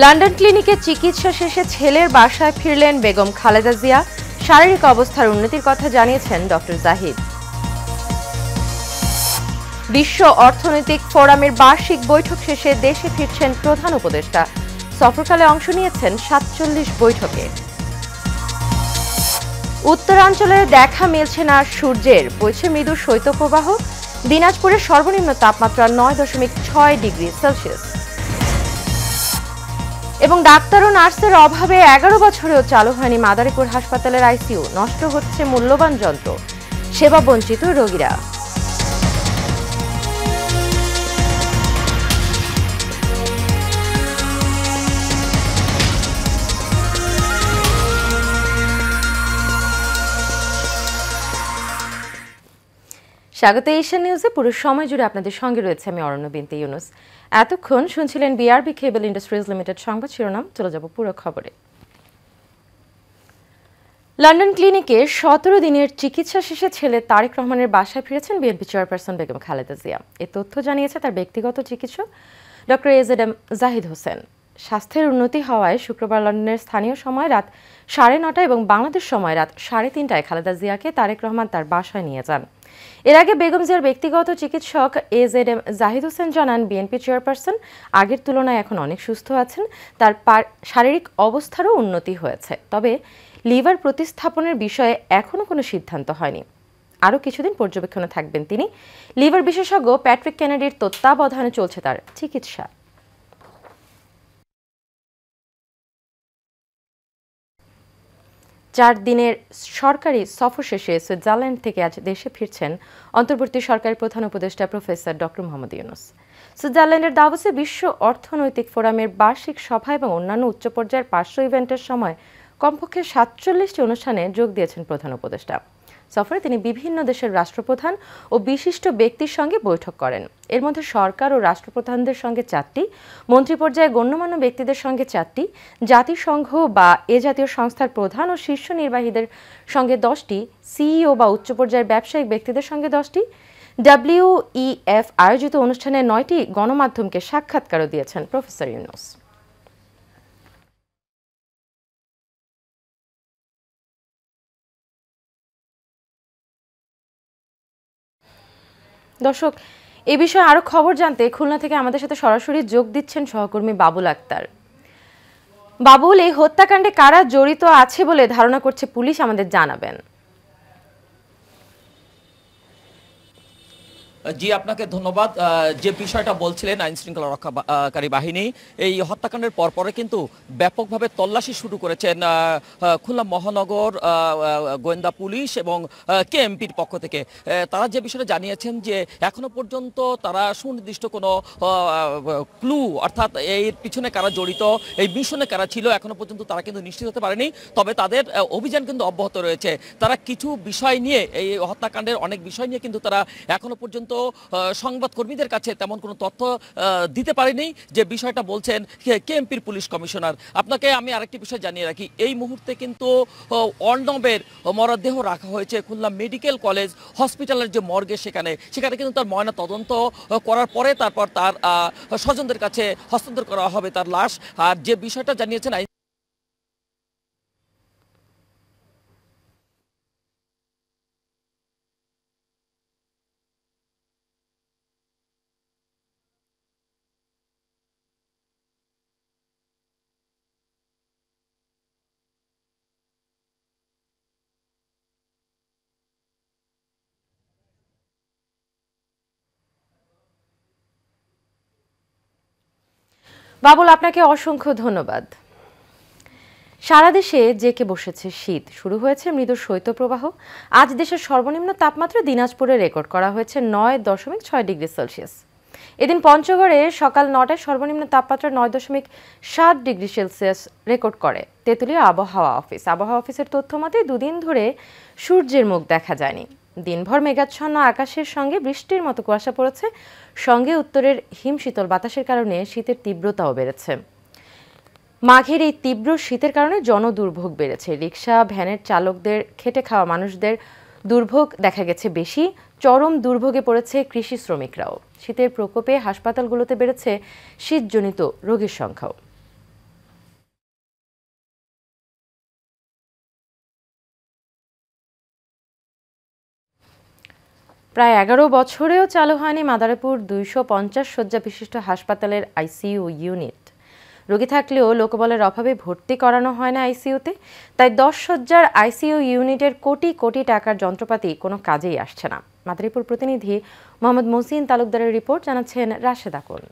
London ক্লিনিকে চিকিৎসা শেষে ছেলের বাসায় ফিরলেন বেগম খালেদা জিয়া। শারীরিক অবস্থার উন্নতির কথা জানিয়েছেন ডক্টর জাহিদ। বিশ্ব অর্থনৈতিক ফোরামের বার্ষিক বৈঠক শেষে দেশে ফিরছেন প্রধান উপদেষ্টা। সফরকালে অংশ নিয়েছেন ৪৭ বৈঠকে। উত্তরাঞ্চলে দেখা মিলছে না সূর্যের, বইছে মৃদু শৈত্যপ্রবাহ। দিনাজপুরের সর্বনিম্ন তাপমাত্রা ৯.৬ ডিগ্রি সেলসিয়াস। এবং ডাক্তার ও নার্সের অভাবে ১১ বছরেও চালু হয়নি মাদারীপুর হাসপাতালের আইসিইউ। নষ্ট হচ্ছে মূল্যবান যন্ত্র, সেবা বঞ্চিত রোগীরা। স্বাগত এশিয়ান নিউজে। পুরো সময় জুড়ে আপনাদের সঙ্গে রয়েছে আমি অরণ্য বিনতে ইউনুস। এতক্ষণ শুনছিলেন বিআরবি কেবল ইন্ডাস্ট্রিজ লিমিটেড সংবাদ শিরোনাম। চলে যাব পুরো খবরে। লন্ডন ক্লিনিকে ১৭ দিনের চিকিৎসা শেষে ছেলে তারেক রহমানের বাসায় ফিরেছেন বিএনপি চেয়ারপারসন বেগম খালেদা জিয়া। এ তথ্য জানিয়েছে তার ব্যক্তিগত চিকিৎসক ডক্টর এজেডএম জাহিদ হোসেন। স্বাস্থ্যের উন্নতি হওয়ায় শুক্রবার লন্ডনের স্থানীয় সময় রাত ৯:৩০ এবং বাংলাদেশ সময় রাত ৩:৩০টায় খালেদা জিয়াকে তারেক রহমান তার বাসায় নিয়ে যান। এর আগে বেগম জিয়ার ব্যক্তিগত চিকিৎসক এজেডএম জাহিদ হোসেন জানান, বিএনপি চেয়ারপারসন আগের তুলনায় এখন অনেক সুস্থ আছেন। তার শারীরিক অবস্থারও উন্নতি হয়েছে, তবে লিভার প্রতিস্থাপনের বিষয়ে এখনও কোনো সিদ্ধান্ত হয়নি। আরও কিছুদিন পর্যবেক্ষণে থাকবেন তিনি। লিভার বিশেষজ্ঞ প্যাট্রিক কেনেডির তত্ত্বাবধানে চলছে তার চিকিৎসা। চার দিনের সরকারি সফর শেষে সুইজারল্যান্ড থেকে আজ দেশে ফিরছেন অন্তর্বর্তী সরকারের প্রধান উপদেষ্টা প্রফেসর ডক্টর মোহাম্মদ ইউনুস। সুইজারল্যান্ডের দাভোসে বিশ্ব অর্থনৈতিক ফোরামের বার্ষিক সভা এবং অন্যান্য উচ্চ পর্যায়ের পার্শ্ব ইভেন্টের সময় কমপক্ষে ৪৭টি অনুষ্ঠানে যোগ দিয়েছেন প্রধান উপদেষ্টা। সফরে তিনি বিভিন্ন দেশের রাষ্ট্রপ্রধান ও বিশিষ্ট ব্যক্তির সঙ্গে বৈঠক করেন। এর মধ্যে সরকার ও রাষ্ট্রপ্রধানদের সঙ্গে ৪টি, মন্ত্রী পর্যায়ে গণ্যমান্য ব্যক্তিদের সঙ্গে ৪টি, জাতিসংঘ বা এ জাতীয় সংস্থার প্রধান ও শীর্ষ নির্বাহীদের সঙ্গে ১০টি, সিইও বা উচ্চ পর্যায়ের ব্যবসায়িক ব্যক্তিদের সঙ্গে ১০টি, WEF আয়োজিত অনুষ্ঠানে ৯টি গণমাধ্যমকে সাক্ষাৎকারও দিয়েছেন প্রফেসর ইউনুস। দর্শক, এ বিষয়ে আরো খবর জানতে খুলনা থেকে আমাদের সাথে সরাসরি যোগ দিচ্ছেন সহকর্মী বাবুল আক্তার। বাবুল, এই হত্যাকাণ্ডে কারা জড়িত আছে বলে ধারণা করছে পুলিশ, আমাদের জানাবেন। জি, আপনাকে ধন্যবাদ। যে বিষয়টা বলছিলেন আইন শৃঙ্খলা রক্ষাকারী বাহিনী এই হত্যাকাণ্ডের পরপরে কিন্তু ব্যাপকভাবে তল্লাশি শুরু করেছেন খুলনা মহানগর গোয়েন্দা পুলিশ এবং কেএমপির পক্ষ থেকে। তারা যে বিষয়টা জানিয়েছেন যে এখনো পর্যন্ত তারা সুনির্দিষ্ট কোনো ক্লু, অর্থাৎ এর পিছনে কারা জড়িত, এই মিশনে কারা ছিল, এখনো পর্যন্ত তারা কিন্তু নিশ্চিত হতে পারেনি। তবে তাদের অভিযান কিন্তু অব্যাহত রয়েছে। তারা কিছু বিষয় নিয়ে, এই হত্যাকাণ্ডের অনেক বিষয় নিয়ে কিন্তু তারা এখনো পর্যন্ত সংবাদকর্মীদের কাছে তেমন কোনো তথ্য দিতে পারেনি, যে বিষয়টা বলছেন কেএমপির পুলিশ কমিশনার। আপনাকে আমি আরেকটি বিষয় জানিয়ে রাখি, এই মুহূর্তে কিন্তু অর্ণবের মরদেহ রাখা হয়েছে খুলনা মেডিকেল কলেজ হসপিটালের যে মর্গে, সেখানে কিন্তু তার ময়না তদন্ত করার পরে তারপর তার স্বজনদের কাছে হস্তান্তর করা হবে তার লাশ। আর যে বিষয়টা জানিয়েছেন বাবুল, আপনাকে অসংখ্য ধন্যবাদ। সারা দেশে জেঁকে বসেছে শীত, শুরু হয়েছে মৃদু শৈত্যপ্রবাহ। আজ দেশের সর্বনিম্ন তাপমাত্রা দিনাজপুরে রেকর্ড করা হয়েছে ৯.৬ ডিগ্রি সেলসিয়াস। এদিন পঞ্চগড়ে সকাল ৯টায় সর্বনিম্ন তাপমাত্রা ৯.৭ ডিগ্রি সেলসিয়াস রেকর্ড করে তেঁতুলিয়া আবহাওয়া অফিস। আবহাওয়া অফিসের তথ্য মতে দুদিন ধরে সূর্যের মুখ দেখা যায়নি। দিনভর মেঘাচ্ছন্ন আকাশের সঙ্গে বৃষ্টির মতো কুয়াশা পড়েছে। সঙ্গে উত্তরের হিমশীতল বাতাসের কারণে শীতের তীব্রতাও বেড়েছে। মাঘের এই তীব্র শীতের কারণে জনদুর্ভোগ বেড়েছে। রিকশা, ভ্যানের চালকদের, খেটে খাওয়া মানুষদের দুর্ভোগ দেখা গেছে বেশি। চরম দুর্ভোগে পড়েছে কৃষি শ্রমিকরাও। শীতের প্রকোপে হাসপাতালগুলোতে বেড়েছে শীতজনিত রোগীর সংখ্যাও। প্রায় 11 বছরেও চালু হয়নি মাদারীপুর 250 শয্যা বিশিষ্ট হাসপাতালের আইসিইউ ইউনিট। রোগী থাকলেও লোকবলের অভাবে ভর্তি করানো হয় না আইসিইউতে। তাই 10 শয্যার আইসিইউ ইউনিটের কোটি কোটি টাকার যন্ত্রপাতি কোনো কাজেই আসছে না। মাদারীপুর প্রতিনিধি মোহাম্মদ মহসিন তালুকদারের রিপোর্ট, জানাচ্ছেন রাশেদা কোন।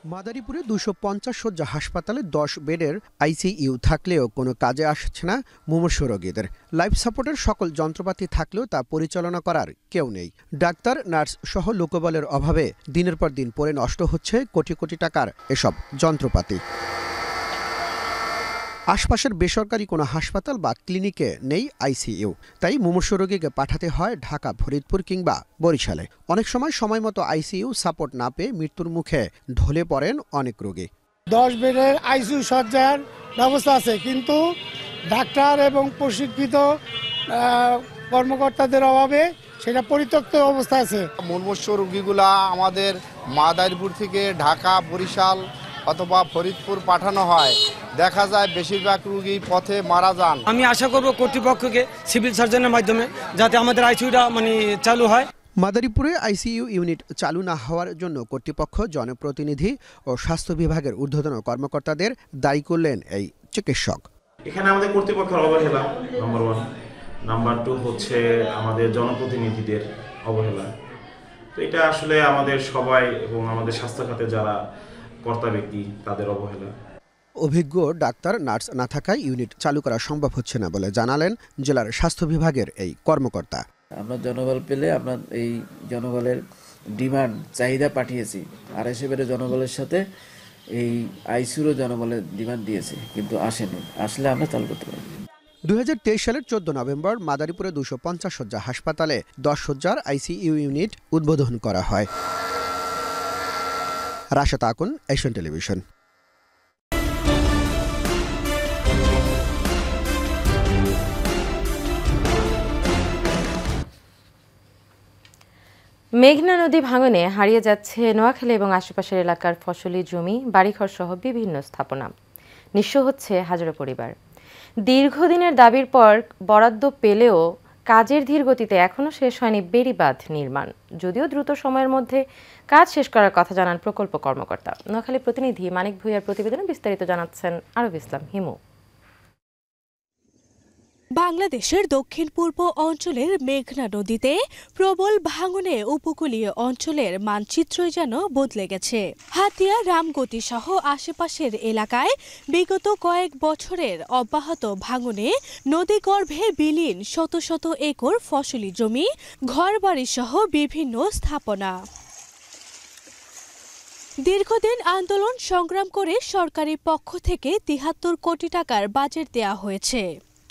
মাদারীপুরে 250 শয্যা হাসপাতালে 10 বেডের আইসিইউ থাকলেও কোনো কাজে আসছে না মুমূর্ষু রোগীদের। লাইফ সাপোর্টের সকল যন্ত্রপাতি থাকলেও তা পরিচালনা করার কেউ নেই। ডাক্তার, নার্স সহ লোকবলের অভাবে দিনের পর দিন পড়ে নষ্ট হচ্ছে কোটি কোটি টাকার এসব যন্ত্রপাতি। আশপাশের বেসরকারি কোনো হাসপাতাল বা ক্লিনিকে নেই আইসিইউ, তাই মুমূর্ষু রোগীকে পাঠাতে হয় ঢাকা, ফরিদপুর কিংবা বরিশালে। অনেক সময় মতো আইসিইউ সাপোর্ট না পেয়ে মৃত্যুর মুখে ঢলে পড়েন অনেক রোগী। 10 বেডের আইসিইউ শয্যার ব্যবস্থা আছে, কিন্তু ডাক্তার এবং প্রশিক্ষিত কর্মকর্তাদের অভাবে সেটা পরিত্যক্ত অবস্থা আছে। মুমূর্ষু রোগীগুলা আমাদের মাদারীপুর থেকে ঢাকা, বরিশাল অথবা ফরিদপুর পাঠানো হয়। দেখা যায় বেশিরভাগ রোগী পথে মারা যান। আমি আশা করব কর্তৃপক্ষকে সিভিল সার্জনের মাধ্যমে যাতে আমাদের আইসিইউটা চালু হয়। মাদারীপুরে আইসিইউ ইউনিট চালু না হওয়ার জন্য কর্তৃপক্ষ, জনপ্রতিনিধি ও স্বাস্থ্য বিভাগের ঊর্ধ্বতন কর্মকর্তাদের দায়ী করলেন এই চিকিৎসক। এখানে আমাদের কর্তৃপক্ষের অবহেলা নাম্বার 1, নাম্বার 2 হচ্ছে আমাদের জনপ্রতিনিধিদের অবহেলা। তো এটা আসলে আমাদের সবাই এবং আমাদের স্বাস্থ্য খাতে যারা কর্তা ব্যক্তি তাদের অবহেলা। অভিজ্ঞ ডাক্তার, নার্স না থাকায় ইউনিট চালু করা সম্ভব হচ্ছে না বলে জানালেন জেলার স্বাস্থ্য বিভাগের এই কর্মকর্তা। আমরা জনবল পেলে আমরা এই জনবলের চাহিদা পাঠিয়েছি। 250 বেডের জনবলের সাথে এই আইসিইউরও জনবলের ডিমান্ড দিয়েছি, কিন্তু আসেনি। আসলে আমরা চালু করতে পারব। 2023 সালের 14 নভেম্বর মাদারীপুরে 250 শয্যা হাসপাতালে 10 শয্যার আইসিইউ ইউনিট উদ্বোধন করা হয়। রাশেদা কোন, এশিয়ান টেলিভিশন। মেঘনা নদী ভাঙনে হারিয়ে যাচ্ছে নোয়াখালী এবং আশেপাশের এলাকার ফসলি জমি, বাড়িঘর সহ বিভিন্ন স্থাপনা। নিঃস্ব হচ্ছে হাজারো পরিবার। দীর্ঘদিনের দাবির পর বরাদ্দ পেলেও কাজের ধীর গতিতে এখনও শেষ হয়নি বেড়িবাঁধ নির্মাণ। যদিও দ্রুত সময়ের মধ্যে কাজ শেষ করার কথা জানান প্রকল্প কর্মকর্তা। নোয়াখালী প্রতিনিধি মানিক ভূঁইয়ার প্রতিবেদনে বিস্তারিত জানাচ্ছেন আরব ইসলাম হিমু। বাংলাদেশের দক্ষিণ পূর্ব অঞ্চলের মেঘনা নদীতে প্রবল ভাঙনে উপকূলীয় অঞ্চলের মানচিত্রই যেন বদলে গেছে। হাতিয়া, রামগতি সহ আশেপাশের এলাকায় বিগত কয়েক বছরের অব্যাহত ভাঙনে নদীগর্ভে বিলীন শত শত একর ফসলি জমি, ঘরবাড়ি সহ বিভিন্ন স্থাপনা। দীর্ঘদিন আন্দোলন সংগ্রাম করে সরকারি পক্ষ থেকে 73 কোটি টাকার বাজেট দেওয়া হয়েছে,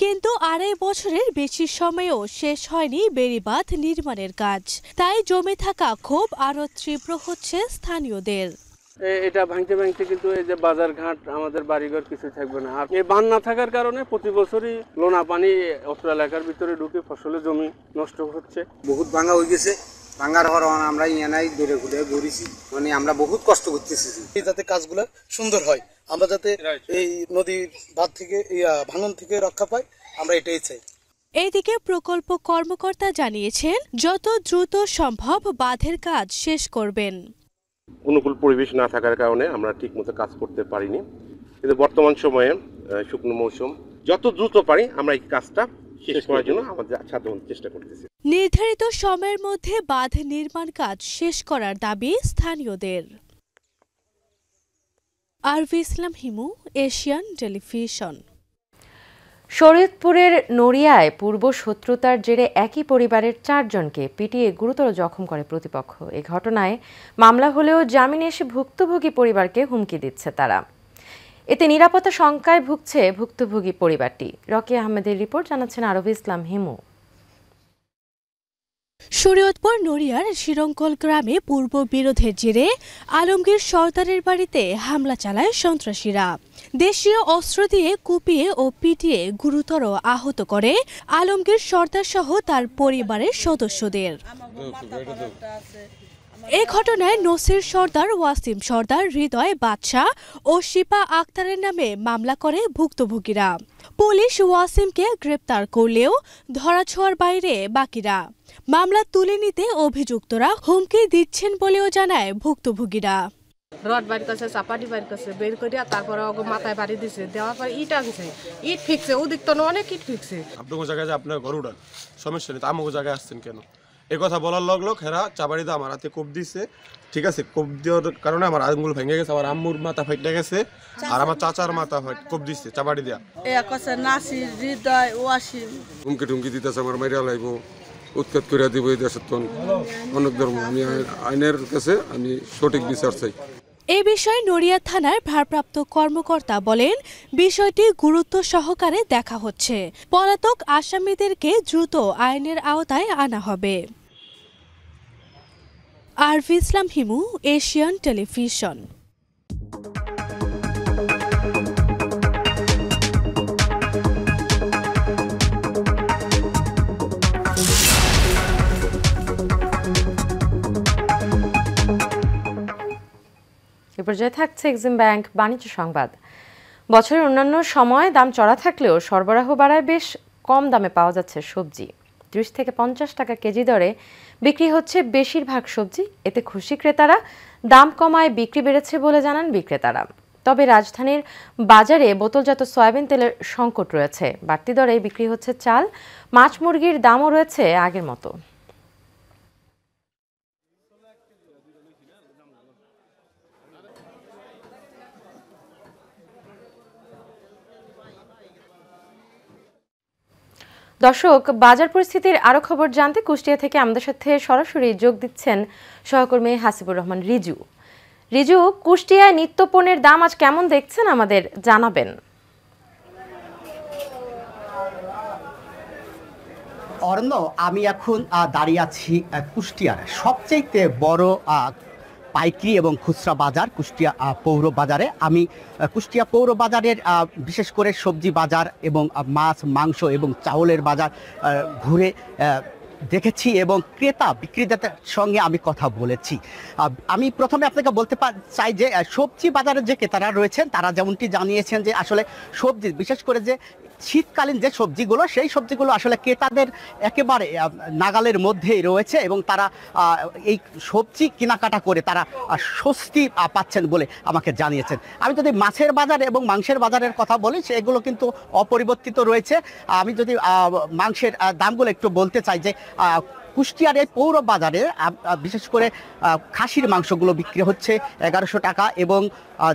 কিন্তু 2.5 বছরের বেশি সময়েও শেষ হয়নি বেড়িবাঁধ নির্মাণের কাজ। তাই জমে থাকা ক্ষোভ আরো তীব্র হচ্ছে স্থানীয়দের। এটা ভাঙতে কিন্তু এই যে বাজার ঘাট, আমাদের বাড়িঘর কিছু থাকবে না। আর এই বাঁধ না থাকার কারণে প্রতি বছরই লোনা পানি অত্র এলাকার ভিতরে ঢুকে ফসলের জমি নষ্ট হচ্ছে। বহুত ভাঙা হয়ে গেছে। ভাঙার হওয়ার আমরা ইয়ানাই দূরে ঘুরে ঘুরেছি, আমরা বহুত কষ্ট করতেছি যাতে কাজগুলো সুন্দর হয়, আমরা যাতে এই নদীর বাঁধ থেকে ভাঙন থেকে রক্ষা পাই, আমরা এটাই চাই। এদিকে প্রকল্প কর্মকর্তা জানিয়েছেন যত দ্রুত সম্ভব বাঁধের কাজ শেষ করবেন। অনুকূল পরিবেশ না থাকার কারণে আমরা ঠিকমতো কাজ করতে পারিনি, কিন্তু বর্তমান সময়ে শুকনো মৌসুম, যত দ্রুত পারি আমরা এই কাজটা শেষ করার জন্য আমাদের সাধ্যমতো চেষ্টা করতেছি। নির্ধারিত সময়ের মধ্যে বাঁধ নির্মাণ কাজ শেষ করার দাবি স্থানীয়দের। আরব ইসলাম হিমু, এশিয়ান টেলিভিশন। শরীয়তপুরের নড়িয়ায় পূর্ব শত্রুতার জেরে একই পরিবারের 4 জনকে পিটিয়ে গুরুতর জখম করে প্রতিপক্ষ। এ ঘটনায় মামলা হলেও জামিনে এসে ভুক্তভোগী পরিবারকে হুমকি দিচ্ছে তারা। এতে নিরাপত্তা শঙ্কায় ভুগছে ভুক্তভোগী পরিবারটি। রকি আহমেদের রিপোর্ট, জানাচ্ছেন আরব ইসলাম হিমু। শরীয়তপুর নড়িয়ার শিরঙ্কল গ্রামে পূর্ব বিরোধের জেরে আলমগীর সর্দারের বাড়িতে হামলা চালায় সন্ত্রাসীরা। দেশীয় অস্ত্র দিয়ে কুপিয়ে ও পিটিয়ে গুরুতর আহত করে আলমগীর সর্দার সহ তার পরিবারের সদস্যদের। এ ঘটনায় নসির সর্দার, ওয়াসিম সর্দার, হৃদয় বাদশাহ ও শিপা আক্তারের নামে মামলা করে ভুক্তভোগীরা। পুলিশ ওয়াসিমকে গ্রেপ্তার করলেও ধরাছোঁয়ার বাইরে বাকিরা। মামলা তুলে নিতে অভিযুক্তরা হুমকি দিচ্ছেন বলেও জানায় ভুক্তভোগীরা। রড বাড়ি করছে, চাপাটি বাড়ি করছে, বের করিয়া তারপরে মাথায় বাড়ি দিছে, দেওয়ার পর ইট আনছে, ইট ফিকছে, ওদিক তো অনেক ইট ফিকছে। আপনার জায়গায় যে আপনার ঘর উঠান সমস্যা নেই, আমাকে জায়গায় আসছেন কেন? এই কথা বলার লোক হেরা চাবাড়িতে আমার হাতে কোপ দিছে। ঠিক আছে, কোপ দেওয়ার কারণে আমার আঙুল ভেঙে গেছে, আমার আম্মুর মাথা ফাইটে গেছে, আর আমার চাচার মাথা কোপ দিচ্ছে চাবাড়ি দিয়া। নাসির, হৃদয়, ওয়াসিম হুমকি টুমকি দিতেছে, আমার মাইরা লাগবো, উৎখাত করে দিব। এই দেশের তো অনেক ধর্ম, আমি আইনের কাছে আমি সঠিক বিচার চাই। এ বিষয়ে নড়িয়া থানার ভারপ্রাপ্ত কর্মকর্তা বলেন, বিষয়টি গুরুত্ব সহকারে দেখা হচ্ছে। পলাতক আসামিদেরকে দ্রুত আইনের আওতায় আনা হবে। আরভি ইসলাম হিমু, এশিয়ান টেলিভিশন। এ পর্যায়ে থাকছে এক্সিম ব্যাংক বাণিজ্য সংবাদ। বছরের অন্যান্য সময় দাম চড়া থাকলেও সরবরাহ বাড়ায় বেশ কম দামে পাওয়া যাচ্ছে সবজি। 30 থেকে 50 টাকা কেজি দরে বিক্রি হচ্ছে বেশিরভাগ সবজি। এতে খুশি ক্রেতারা। দাম কমায় বিক্রি বেড়েছে বলে জানান বিক্রেতারা। তবে রাজধানীর বাজারে বোতলজাত সয়াবিন তেলের সংকট রয়েছে। বাড়তি দরে বিক্রি হচ্ছে চাল। মাছ মুরগির দামও রয়েছে আগের মতো। দর্শক, বাজার পরিস্থিতির আরো খবর জানতে কুষ্টিয়া থেকে আমাদের সাথে সরাসরি যোগ দিচ্ছেন সহকর্মী হাসিবুর রহমান রিজু। রিজু, কুষ্টিয়ায় নিত্যপণ্যের দাম আজ কেমন দেখছেন আমাদের জানাবেন। অরণ্য, আমি এখন দাঁড়িয়ে আছি কুষ্টিয়ার সবচেয়ে বড় পাইকারি এবং খুচরা বাজার কুষ্টিয়া পৌর বাজারে। আমি কুষ্টিয়া পৌর বাজারের বিশেষ করে সবজি বাজার এবং মাছ মাংস এবং চাউলের বাজার ঘুরে দেখেছি এবং ক্রেতা বিক্রেতাদের সঙ্গে আমি কথা বলেছি। আমি প্রথমে আপনাকে বলতে চাই যে সবজি বাজারের যে ক্রেতারা রয়েছেন তারা যেমনটি জানিয়েছেন যে আসলে সবজি বিশেষ করে যে শীতকালীন যে সবজিগুলো সেই সবজিগুলো আসলে ক্রেতাদের একেবারে নাগালের মধ্যেই রয়েছে এবং তারা এই সবজি কেনাকাটা করে তারা স্বস্তি পাচ্ছেন বলে আমাকে জানিয়েছেন। আমি যদি মাছের বাজার এবং মাংসের বাজারের কথা বলি সেগুলো কিন্তু অপরিবর্তিত রয়েছে। আমি যদি মাংসের দামগুলো একটু বলতে চাই যে কুষ্টিয়ার এই পৌর বাজারে বিশেষ করে খাসির মাংসগুলো বিক্রি হচ্ছে 1100 টাকা এবং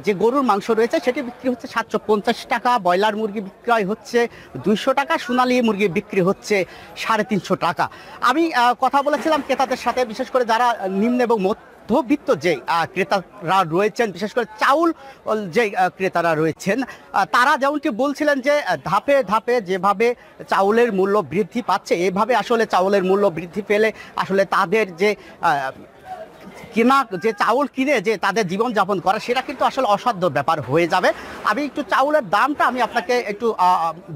যে গরুর মাংস রয়েছে সেটি বিক্রি হচ্ছে 750 টাকা। ব্রয়লার মুরগি বিক্রয় হচ্ছে 200 টাকা। সোনালী মুরগি বিক্রি হচ্ছে 350 টাকা। আমি কথা বলেছিলাম ক্রেতাদের সাথে, বিশেষ করে যারা নিম্ন এবং মধ্যবিত্ত যে ক্রেতারা রয়েছেন, বিশেষ করে চাউল যে ক্রেতারা রয়েছেন, তারা যেমনটি বলছিলেন যে ধাপে ধাপে যেভাবে চাউলের মূল্য বৃদ্ধি পাচ্ছে এভাবে আসলে চাউলের মূল্য বৃদ্ধি পেলে আসলে তাদের যে কেনা যে চাউল কিনে যে তাদের জীবনযাপন করা সেটা কিন্তু আসলে অসাধ্য ব্যাপার হয়ে যাবে। আমি একটু চাউলের দামটা আমি আপনাকে একটু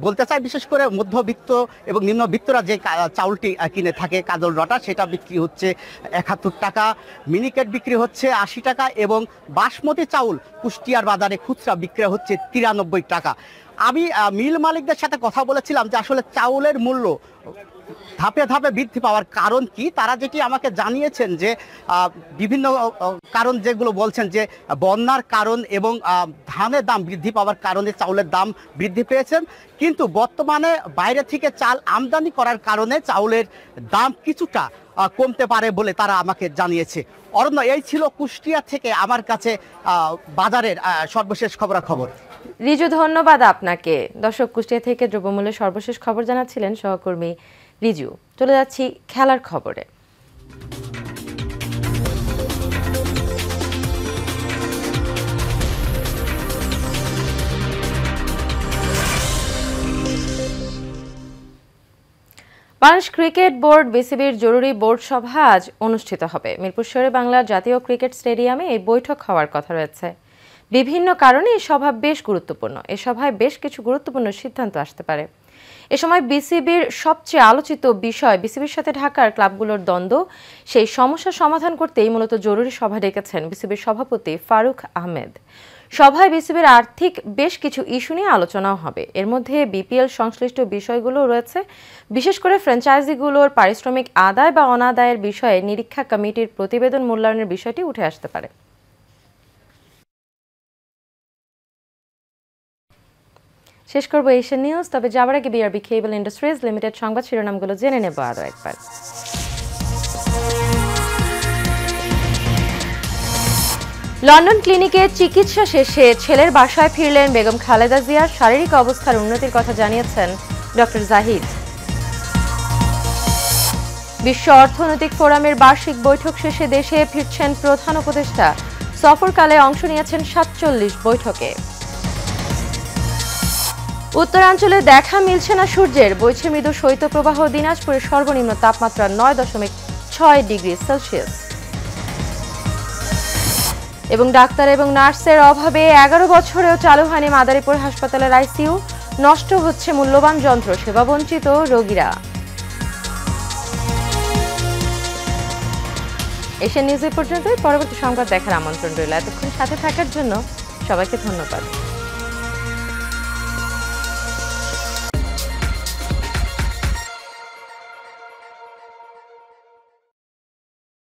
বলতে চাই। বিশেষ করে মধ্যবিত্ত এবং নিম্নবিত্তরা যে চাউলটি কিনে থাকে কাজল রটা সেটা বিক্রি হচ্ছে 71 টাকা, মিনিকেট বিক্রি হচ্ছে 80 টাকা এবং বাসমতি চাউল কুষ্টিয়ার বাজারে খুচরা বিক্রি হচ্ছে 93 টাকা। আমি মিল মালিকদের সাথে কথা বলেছিলাম যে আসলে চাউলের মূল্য ধাপে ধাপে বৃদ্ধি পাওয়ার কারণ কি। তারা যেটি আমাকে জানিয়েছেন যে বিভিন্ন কারণ যেগুলো বলছেন যে বন্যার কারণ এবং ধানের দাম বৃদ্ধি পাওয়ার কারণে চাউলের দাম বৃদ্ধি পেয়েছেন, কিন্তু বর্তমানে বাইরে থেকে চাল আমদানি করার কারণে চাউলের দাম কিছুটা কমতে পারে বলে তারা আমাকে জানিয়েছে। অরণ্য, এই ছিল কুষ্টিয়া থেকে আমার কাছে বাজারের সর্বশেষ খবরাখবর। রিজু, ধন্যবাদ আপনাকে। দর্শক, কুষ্টিয়া থেকে দ্রব্যমূল্যের সর্বশেষ খবর জানাচ্ছিলেন সহকর্মী রিজু। চলে যাচ্ছি খেলার খবরে। বাংলাদেশ ক্রিকেট বোর্ড বিসিবির জরুরি বোর্ড সভা আজ অনুষ্ঠিত হবে। মিরপুর শেরে বাংলা জাতীয় ক্রিকেট স্টেডিয়ামে এই বৈঠক হওয়ার কথা রয়েছে। বিভিন্ন কারণে এই সভা বেশ গুরুত্বপূর্ণ। এই সভায় বেশ কিছু গুরুত্বপূর্ণ সিদ্ধান্ত আসতে পারে। এ সময় বিসিবির সবচেয়ে আলোচিত বিষয় বিসিবির সাথে ঢাকার ক্লাবগুলোর দ্বন্দ্ব। সেই সমস্যা সমাধান করতেই মূলত জরুরি সভা ডেকেছেন বিসিবির সভাপতি ফারুক আহমেদ। সভায় বিসিবির আর্থিক বেশ কিছু ইস্যু নিয়ে আলোচনাও হবে। এর মধ্যে বিপিএল সংশ্লিষ্ট বিষয়গুলো রয়েছে, বিশেষ করে ফ্র্যাঞ্চাইজিগুলোর পারিশ্রমিক আদায় বা অনাদায়ের বিষয়ে নিরীক্ষা কমিটির প্রতিবেদন মূল্যায়নের বিষয়টি উঠে আসতে পারে। শেষ করব এশিয়ান নিউজ, তবে যাবার আগে বিআরবি কেবল ইন্ডাস্ট্রিজ লিমিটেড সংবাদ শিরোনামগুলো জেনে নেব আরও একবার। লন্ডন ক্লিনিকে চিকিৎসা শেষে ছেলের বাসায় ফিরলেন বেগম খালেদা জিয়ার। শারীরিক অবস্থার উন্নতির কথা জানিয়েছেন ডক্টর জাহিদ। বিশ্ব অর্থনৈতিক ফোরামের বার্ষিক বৈঠক শেষে দেশে ফিরছেন প্রধান উপদেষ্টা। সফরকালে অংশ নিয়েছেন ৪৭ বৈঠকে। উত্তরাঞ্চলে দেখা মিলছে না সূর্যের, বইছে মৃদু শৈত্যপ্রবাহ। দিনাজপুরের সর্বনিম্ন তাপমাত্রা ৯.৬ ডিগ্রি সেলসিয়াস। এবং ডাক্তার এবং নার্সের অভাবে ১১ বছরেও চালু হয়নি মাদারীপুর হাসপাতালের আইসিইউ। নষ্ট হচ্ছে মূল্যবান যন্ত্র, সেবা বঞ্চিত রোগীরা। এশিয়ান নিউজ এ পর্যন্তই। পরবর্তী সংবাদ দেখার আমন্ত্রণ রইল। এতক্ষণ সাথে থাকার জন্য সবাইকে ধন্যবাদ।